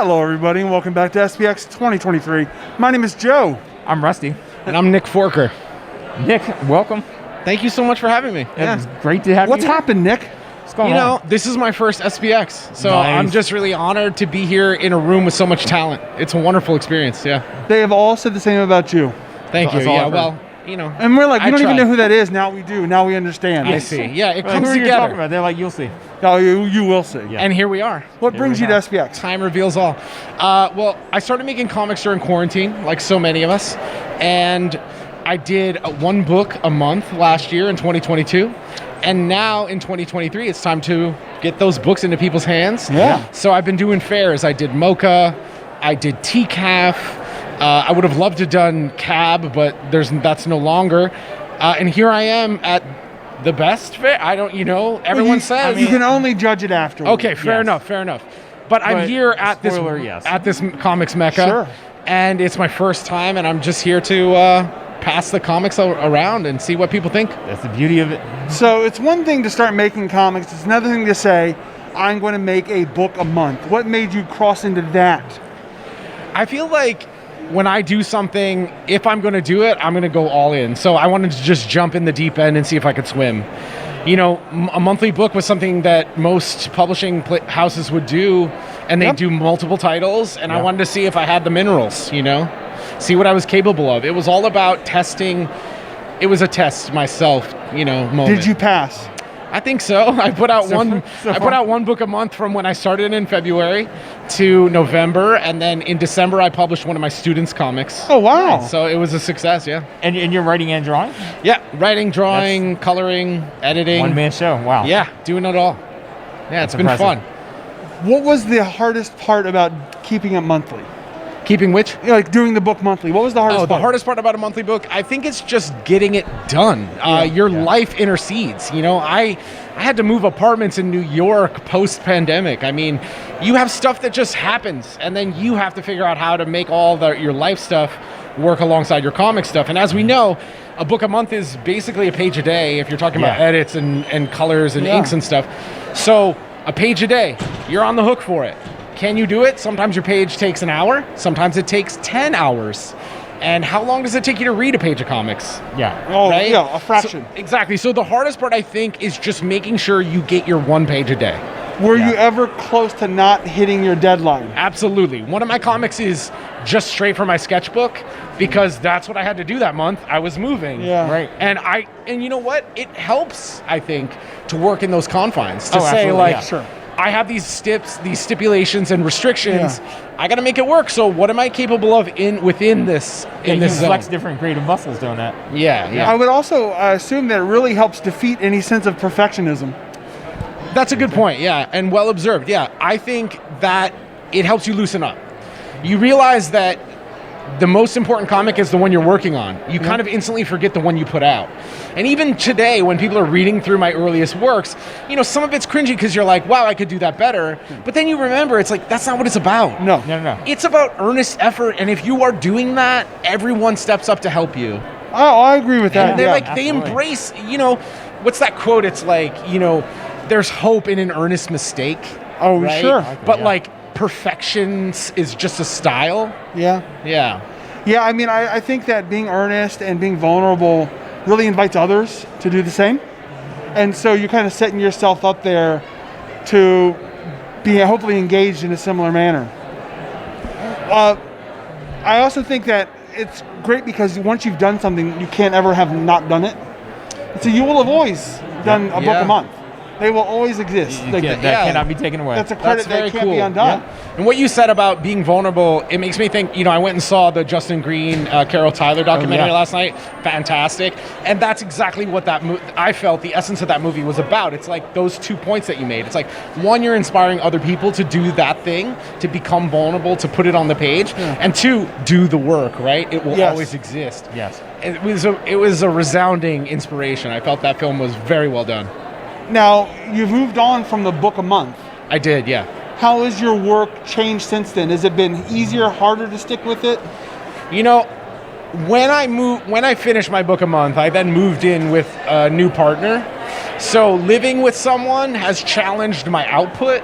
Hello, everybody, and welcome back to SPX 2023. My name is Joe. I'm Rusty. And I'm Nick Forker. Nick, welcome. Thank you so much for having me. It's great to have What's you. happened, Nick? What's going You on? know, this is my first SPX, so Nice. I'm just really honored to be here in a room with so much talent. It's a wonderful experience, yeah. They have all said the same about you. Thank you. That's all Yeah, I've well, you know. And we're like, we I don't even try. know who that is. Now we do. Now we understand. I see. Yeah, it Like, comes who are you talking together. about? They're like, you'll see. Oh, you will see. Yeah. And here we are. What brings you to we SPX? Time reveals all. Well, I started making comics during quarantine, like so many of us, and I did one book a month last year in 2022, and now in 2023, it's time to get those books into people's hands. Yeah. So I've been doing fairs. I did Mocha, I did TCAF. I would have loved to done Cab, but that's no longer. And here I am at the best fair. I don't, everyone says. You can only judge it afterwards. Okay, fair enough. But I'm But here at spoiler, this yes. at this comics mecca, Sure. and it's my first time, and I'm just here to pass the comics around and see what people think. That's the beauty of it. So it's one thing to start making comics. It's another thing to say, I'm going to make a book a month. What made you cross into that? I feel like when I do something, if I'm going to do it, I'm going to go all in. So I wanted to just jump in the deep end and see if I could swim. A monthly book was something that most publishing houses would do, and they Yep. do multiple titles, and I wanted to see if I had the minerals, see what I was capable of. It was all about testing. It was a test myself, moment. Did you pass? I think so. I put out So one book a month from when I started in February to November, and then in December I published one of my students' comics. Oh, wow. So it was a success, yeah. And you're writing and drawing? Yeah, writing, drawing, coloring, editing. One-man show. Wow. Yeah, doing it all. Yeah, it's been impressive. fun. What was the hardest part about keeping it monthly? Keeping which? Like doing the book monthly. What was the hardest Oh, part? the hardest part about a monthly book, I think it's just getting it done. Your life intercedes. I had to move apartments in New York post-pandemic. I mean, you have stuff that just happens, and then you have to figure out how to make all your life stuff work alongside your comic stuff. And as we know, a book a month is basically a page a day if you're talking about Yeah. edits and colors and Yeah. inks and stuff. So a page a day, you're on the hook for it. Can you do it? Sometimes your page takes an hour. Sometimes it takes 10 hours. And how long does it take you to read a page of comics? Yeah. Oh, Right? yeah, a fraction. Exactly. So the hardest part, I think, is just making sure you get your one page a day. Were Yeah. you ever close to not hitting your deadline? Absolutely. One of my comics is just straight from my sketchbook because that's what I had to do that month. I was moving. Yeah. Right. And you know what? It helps, I think, to work in those confines. To Oh, say absolutely, like, yeah. Sure. I have these stipulations and restrictions. I got to make it work. So what am I capable of within this Yeah, in you this can zone? flex different creative muscles doing that. Yeah. I would also assume that it really helps defeat any sense of perfectionism. That's a good point, yeah, and well observed. Yeah, I think that it helps you loosen up. You realize that the most important comic is the one you're working on. You kind of instantly forget the one you put out. And even today, when people are reading through my earliest works, some of it's cringy because you're like, wow, I could do that better. But then you remember, it's like, that's not what it's about. No. No. It's about earnest effort, and if you are doing that, everyone steps up to help you. Oh, I agree with that. And they're yeah. like, they absolutely. embrace, what's that quote? It's like, there's hope in an earnest mistake. Oh, right? sure. But Yeah. like perfection is just a style. Yeah. Yeah. Yeah, I mean, I think that being earnest and being vulnerable really invites others to do the same. And so you're kind of setting yourself up there to be hopefully engaged in a similar manner. I also think that it's great because once you've done something, you can't ever have not done it. So you will have always done a book Yeah. a month. They will always exist. Like, That Yeah. cannot be taken away. that's a credit That's very that can't cool. be undone. And what you said about being vulnerable, it makes me think, I went and saw the Justin Green, Carol Tyler documentary yeah. last night. Fantastic. And that's exactly what I felt the essence of that movie was about. It's like those 2 points that you made. It's like, one, you're inspiring other people to do that thing, to become vulnerable, to put it on the page. And two, do the work, right? It will Yes. always exist. Yes. It was a resounding inspiration. I felt that film was very well done. Now, you've moved on from the book a month. I did, yeah. How has your work changed since then? Has it been easier, harder to stick with it? When I finished my book a month, I then moved in with a new partner. So living with someone has challenged my output.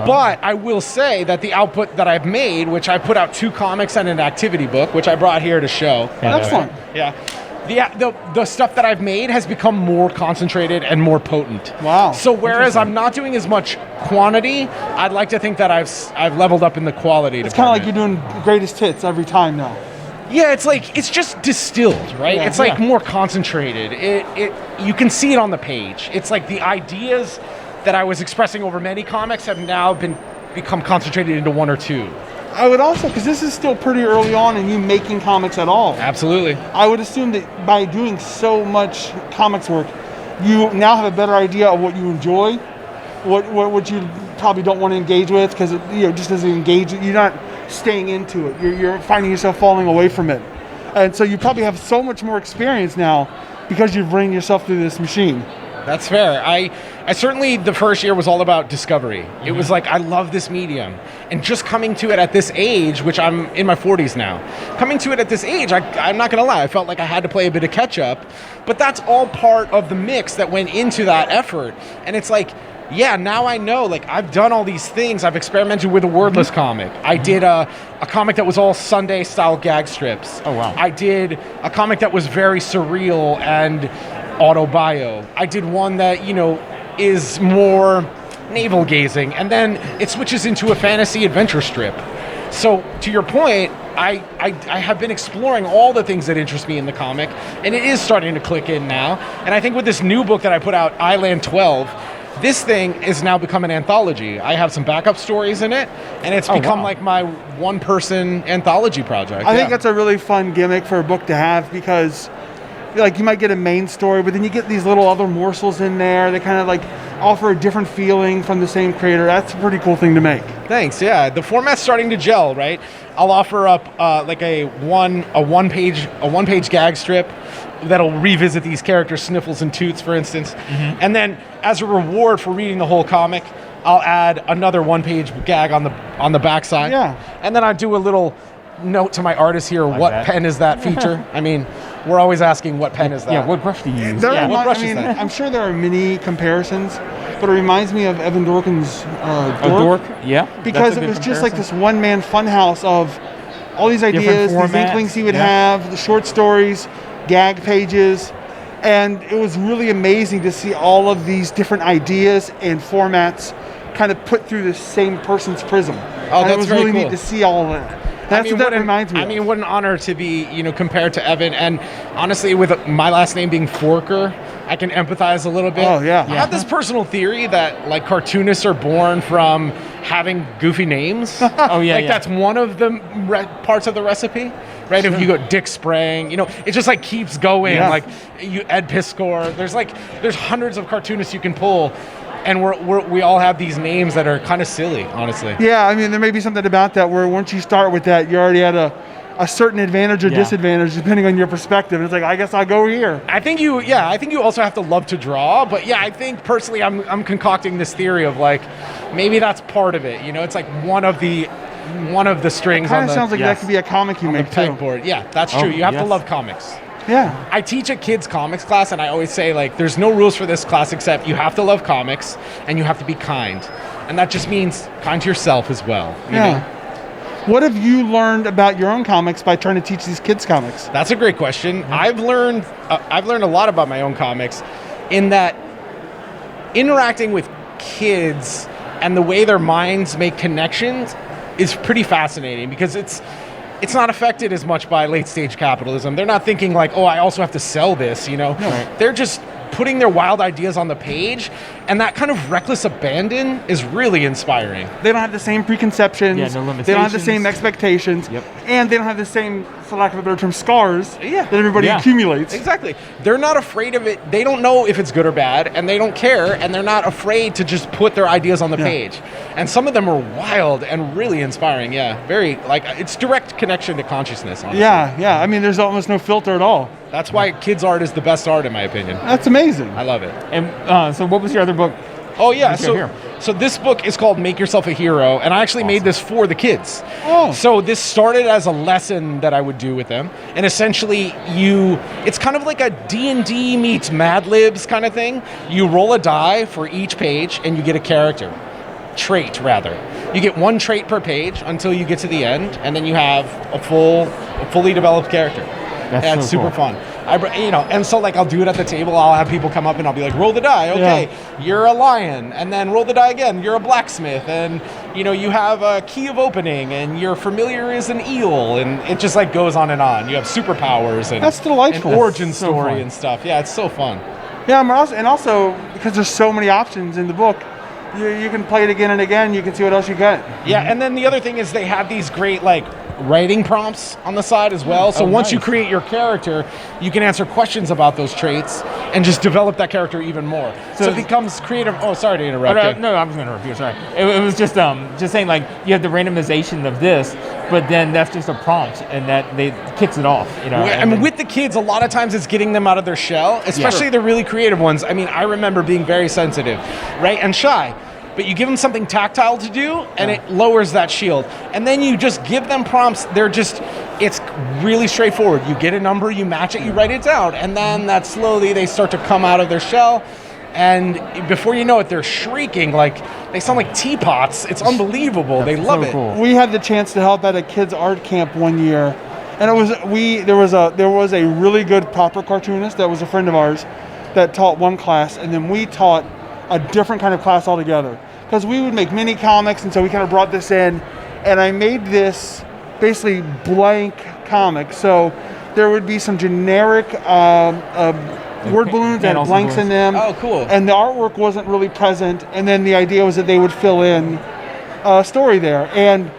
But I will say that the output that I've made, which I put out 2 comics and an activity book, which I brought here to show. Excellent. Yeah. The stuff that I've made has become more concentrated and more potent. Wow. So whereas I'm not doing as much quantity, I'd like to think that I've leveled up in the quality. It's kind of like you're doing greatest hits every time now. Yeah, it's just distilled, right? Yeah. It's like more concentrated. You can see it on the page. It's like the ideas that I was expressing over many comics have now become concentrated into 1 or 2. I would also, because this is still pretty early on in you making comics at all. Absolutely. I would assume that by doing so much comics work, you now have a better idea of what you enjoy, what you probably don't want to engage with, because just doesn't engage. You're not staying into it. You're finding yourself falling away from it, and so you probably have so much more experience now because you're bringing yourself through this machine. That's fair. I certainly, the first year was all about discovery. It was like, I love this medium. And just coming to it at this age, which I'm in my 40s now, coming to it at this age, I'm not going to lie, I felt like I had to play a bit of catch up. But that's all part of the mix that went into that effort. And it's like, yeah, now I know, like, I've done all these things. I've experimented with a wordless comic. I did a comic that was all Sunday-style gag strips. Oh, wow. I did a comic that was very surreal and autobio. I did one that, is more navel-gazing, and then it switches into a fantasy adventure strip. So, to your point, I have been exploring all the things that interest me in the comic, and it is starting to click in now. And I think with this new book that I put out, Island 12, this thing is now become an anthology. I have some backup stories in it, and it's become like my one-person anthology project. I think that's a really fun gimmick for a book to have, because like you might get a main story, but then you get these little other morsels in there that kind of like offer a different feeling from the same creator. That's a pretty cool thing to make. Thanks. Yeah, the format's starting to gel, right? I'll offer up like a one page gag strip that'll revisit these characters, Sniffles and Toots, for instance, and then as a reward for reading the whole comic, I'll add another 1-page gag on the backside. Yeah, and then I do a little note to my artist here. What pen is that feature? I mean, we're always asking what pen is that. Yeah, what brush do you use? What brush is that? I'm sure there are many comparisons, but it reminds me of Evan Dorkin's Dork. Yeah. Because that's a it good was just like comparison. this one-man funhouse of all these ideas, these formats, inklings he would have, the short stories, gag pages, and it was really amazing to see all of these different ideas and formats kind of put through the same person's prism. Oh, and that's it was very really cool. neat to see all of that. That's what that reminds me of. I mean, what an honor to be, compared to Evan. And honestly, with my last name being Forker, I can empathize a little bit. Oh, yeah. I have this personal theory that, like, cartoonists are born from having goofy names. Oh, yeah, That's one of the parts of the recipe, right? Sure. If you go Dick Sprang, it just, like, keeps going. Yeah. Like, Ed Piskor. There's hundreds of cartoonists you can pull. And we all have these names that are kind of silly, honestly. Yeah, I mean, there may be something about that where once you start with that, you're already at a certain advantage or disadvantage depending on your perspective. It's like, I guess I'll go here. I think you also have to love to draw, but yeah, I think personally I'm concocting this theory of like maybe that's part of it. It's like one of the strings on Kind the of sounds like that could be a comic you on the make too. pegboard. Yeah, that's true. You have to love comics. Yeah. I teach a kids comics class, and I always say, like, there's no rules for this class except you have to love comics and you have to be kind. And that just means kind to yourself as well. You know? What have you learned about your own comics by trying to teach these kids comics? That's a great question. I've learned a lot about my own comics in that interacting with kids and the way their minds make connections is pretty fascinating because it's not affected as much by late stage capitalism. They're not thinking like, oh, I also have to sell this, No. They're just putting their wild ideas on the page, and that kind of reckless abandon is really inspiring. They don't have the same preconceptions. Yeah, no limitations. They don't have the same expectations. Yep. And they don't have the same, for lack of a better term, scars that Yeah. everybody accumulates. Exactly. They're not afraid of it. They don't know if it's good or bad, and they don't care, and they're not afraid to just put their ideas on the page. And some of them are wild and really inspiring. Yeah, very, like, it's direct connection to consciousness, honestly. Yeah. I mean, there's almost no filter at all. That's why kids' art is the best art, in my opinion. That's amazing. I love it. And so what was your other book? Oh, yeah. Let's go here. So this book is called Make Yourself a Hero, and I actually made this for the kids. Oh. So this started as a lesson that I would do with them, and essentially it's kind of like a D&D meets Mad Libs kind of thing. You roll a die for each page, and you get a character. trait rather. You get one trait per page until you get to the end, and then you have a fully developed character. That's so super cool. fun. And so like I'll do it at the table. I'll have people come up and I'll be like, roll the die. Okay, you're a lion, and then roll the die again. You're a blacksmith, and you have a key of opening, and your familiar is an eel, and it just like goes on and on. You have superpowers and That's delightful. and origin That's so story fun. and stuff. Yeah, it's so fun. Yeah, and also because there's so many options in the book, you can play it again and again. You can see what else you got. Yeah, and then the other thing is they have these great like writing prompts on the side as well. So once you nice. create your character, you can answer questions about those traits and just develop that character even more. So it becomes creative. Oh, sorry to interrupt. No, I was going to interrupt you. Sorry. It was just saying like you have the randomization of this, but then that's just a prompt, and that kicks it off. I mean, with the kids, a lot of times it's getting them out of their shell, especially the really creative ones. I mean, I remember being very sensitive, right, and shy. But you give them something tactile to do, and it lowers that shield. And then you just give them prompts. It's really straightforward. You get a number, you match it, you write it down, and then that slowly they start to come out of their shell. And before you know it, they're shrieking like they sound like teapots. It's unbelievable. They love it. Cool. We had the chance to help at a kids art camp one year, and there was a really good proper cartoonist that was a friend of ours that taught one class, and then we taught a different kind of class altogether. Because we would make mini comics, and so we kind of brought this in, and I made this basically blank comic. So there would be some generic word balloons that had panels and blanks in them. Oh, cool. And the artwork wasn't really present, and then the idea was that they would fill in a story there. And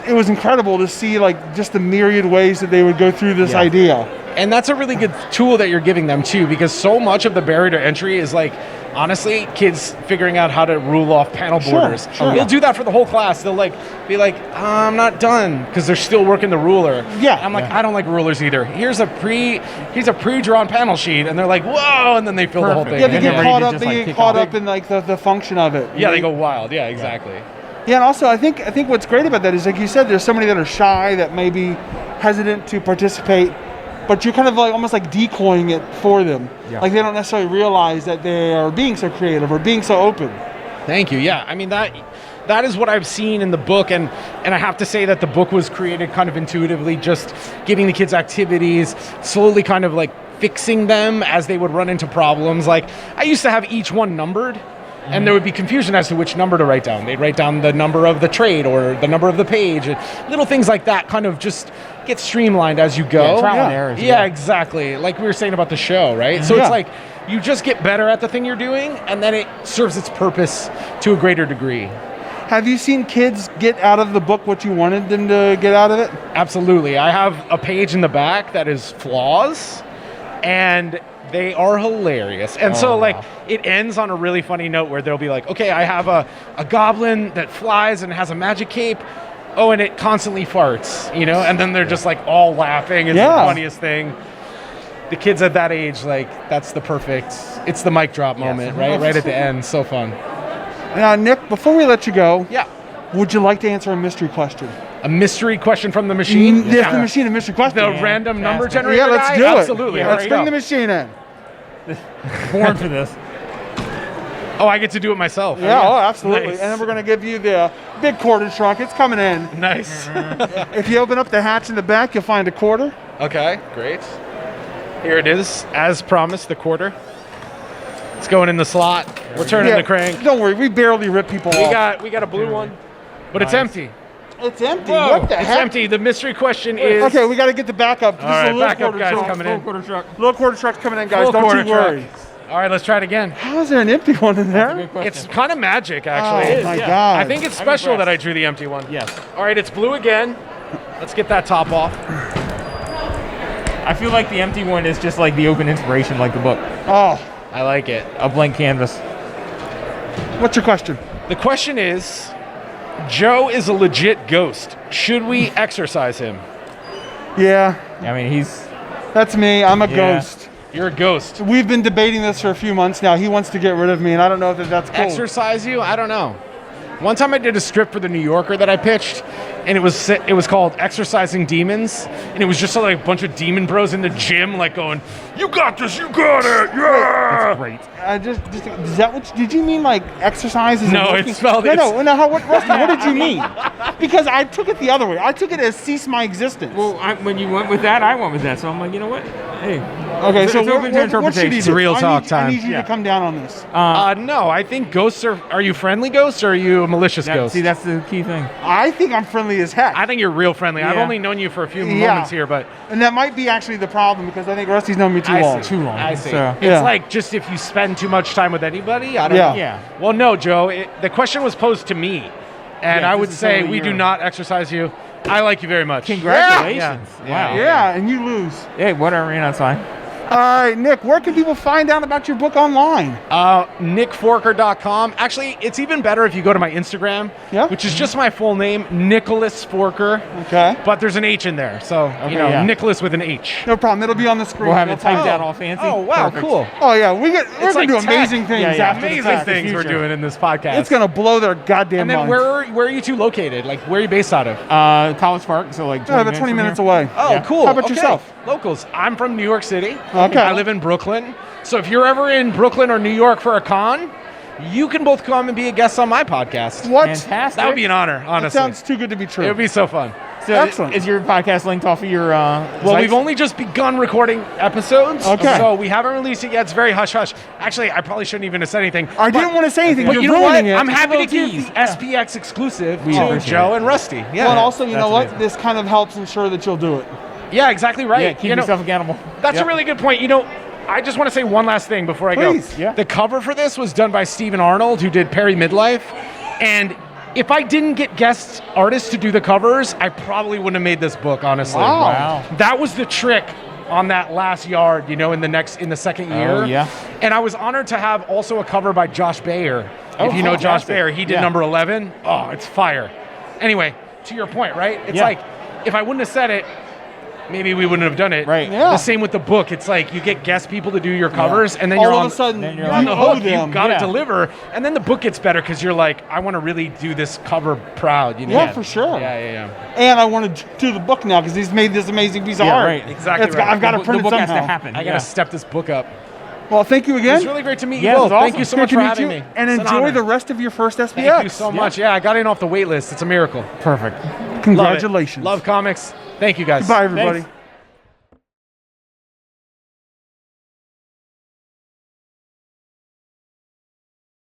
it was incredible to see like just the myriad ways that they would go through this idea. And that's a really good tool that you're giving them too, because so much of the barrier to entry is like, honestly, kids figuring out how to rule off panel borders. Sure. They'll do that for the whole class. They'll like be like, I'm not done, because they're still working the ruler. Yeah. I'm like, I don't like rulers either. Here's a pre-drawn panel sheet, and they're like, whoa, and then they fill the whole thing. Yeah, they And get they're caught ready to up. just, They like, get kick caught off. up in like the function of it. Yeah, they go wild. Yeah, exactly. Yeah, and also I think what's great about that is, like you said, there's so many that are shy, that may be hesitant to participate, but you're kind of like almost like decoying it for them. Yeah. Like they don't necessarily realize that they are being so creative or being so open. Thank you. Yeah, I mean that is what I've seen in the book, and I have to say that the book was created kind of intuitively, just giving the kids activities, slowly kind of like fixing them as they would run into problems. Like I used to have each one numbered, and there would be confusion as to which number to write down. They'd write down the number of the trait or the number of the page. And little things like that kind of just get streamlined as you go. Yeah, trial and error. Yeah, exactly. Like we were saying about the show, right? So Yeah. it's like you just get better at the thing you're doing, and then it serves its purpose to a greater degree. Have you seen kids get out of the book what you wanted them to get out of it? Absolutely. I have a page in the back that is flaws, and they are hilarious. And so like it ends on a really funny note where they'll be like, okay, I have a goblin that flies and has a magic cape. Oh, and it constantly farts, and then they're just like all laughing. It's the funniest thing. The kids at that age, like it's the mic drop moment, right? Right at the end. So fun. Now, Nick, before we let you go, Yeah. would you like to answer a mystery question? A mystery question from the machine? Yes, the machine, a mystery question. The random number Yes. generator Yeah, let's guy? do it. Absolutely. Let's There you bring go. the machine in. Born for this. Oh, I get to do it myself. Yeah, oh, absolutely. Nice. And then we're going to give you the big quarter trunk. It's coming in. Nice. If you open up the hatch in the back, you'll find a quarter. Okay, great. Here it is, as promised, the quarter. It's going in the slot. We're turning the crank. Don't worry, we barely rip people off. We got a blue one, but it's empty. It's empty. Whoa, What the it's heck? empty. The mystery question is. Okay, we got to get the backup. This All is a right, little backup quarter guys truck. coming in. Quarter truck. Little quarter truck's coming in, guys. Full Don't quarter you worry. truck. All right, let's try it again. How is there an empty one in there? It's kind of magic, actually. Oh my God. I think it's special that I drew the empty one. Yes. All right, it's blue again. Let's get that top off. I feel like the empty one is just like the open inspiration, like the book. Oh, I like it. A blank canvas. what's your question? The question is, Joe is a legit ghost. Should we exorcise him? Yeah, I mean, he's that's me. I'm a Yeah. ghost. You're a ghost. We've been debating this for a few months now. He wants to get rid of me, and I don't know if that's cool. Exorcise you? I don't know. One time I did a script for the New Yorker that I pitched, and it was called Exercising Demons, and it was just like a bunch of demon bros in the gym, like going, "You got this, you got it, yeah!" That's great. Just is that what? Did you mean like exercise? Is No, working? it spelled- No, it's- no, no. Rusty, what did you mean? Because I took it the other way. I took it as cease my existence. Well, when you went with that, I went with that. So I'm like, you know what? Hey. Okay, It's so open to what should he interpretation. do? It's real talk I time. need you Yeah. to come down on this. No, I think ghosts are you friendly ghosts or are you a malicious ghost? See, that's the key thing. I think I'm friendly as heck. I think you're real friendly. I've Yeah. only known you for a few Yeah. moments here, but And that might be actually the problem because I think Rusty's known me too I long. see. Too long. I see. So- It's Yeah. like just if you spend too much time with anybody, I don't Yeah. know. Yeah. Well, no, Joe. The question was posed to me, and Yeah, I this would is say totally we do your- not exercise you. I like you very much. Congratulations. Yeah. Wow. Yeah, and you lose. Hey, whatever, that's fine. All right, Nick, where can people find out about your book online? NickForker.com. Actually, it's even better if you go to my Instagram, Yeah. which is just my full name, Nicholas Forker. Okay. But there's an H in there, so yeah. Nicholas with an H. No problem. It'll be on the screen. We'll have No it typed problem. out all fancy. Oh wow, Perfect. cool! Oh yeah, we're gonna like do tech. amazing things. Yeah, yeah. After the Amazing fact. things we're future. doing in this podcast. It's gonna blow their goddamn And then minds. where are you two located? Like where are you based out of? College Park, so like 20 about 20 minutes from away. Oh, Yeah. cool. How about Okay. yourself? Locals. I'm from New York City. Okay. I live in Brooklyn. So if you're ever in Brooklyn or New York for a con, you can both come and be a guest on my podcast. What? Fantastic. That would be an honor, That honestly. sounds too good to be true. It would be so fun. So Excellent. is your podcast linked off of your Well, sites? we've only just begun recording episodes, Okay. so we haven't released it yet. It's very hush-hush. Actually, I probably shouldn't even have said anything. I didn't want to say anything. But You're you know what? ruining it. I'm happy to little give tease. the SPX exclusive We to appreciate Joe it. and Rusty. Yeah, Well, and also, you That's know what? amazing. This kind of helps ensure that you'll do it. yeah, exactly right. Yeah, keep You know, yourself accountable. That's Yep. a really good point. You know, I just want to say one last thing before I Please. go. Yeah. The cover for this was done by Stephen Arnold, who did Perry Midlife. And if I didn't get guest artists to do the covers, I probably wouldn't have made this book, honestly. Wow. Wow. That was the trick on that last yard, you know, in the second year. Oh, yeah. And I was honored to have also a cover by Josh Bayer. Oh, if you know Josh fantastic. Bayer, he did Yeah. number 11. Oh, it's fire. Anyway, to your point, right? It's Yeah. like, if I wouldn't have said it, maybe we wouldn't have done it. Right. Yeah. The same with the book. It's like you get guest people to do your covers, and then All you're of on a sudden, then you're you're on the owe hook. them. You've got to Yeah. deliver, and then the book gets better because you're like, I want to really do this cover proud. You know? Yeah, for sure. Yeah. And I want to do the book now because he's made this amazing piece of Yeah, art. right. Exactly It's right. I've got to The print it book has somehow. to happen. I got to yeah. step this book up. Well, thank you It again. was really great to meet you Yeah, it both. was Thank awesome. you so Good much to for meet having you. me. And It's an enjoy honor. the rest of your first SPX. Thank you so much. Yeah, I got in off the wait list. It's a miracle. Perfect. Love it. Congratulations. Love comics. Thank you guys. Bye, everybody. Thanks.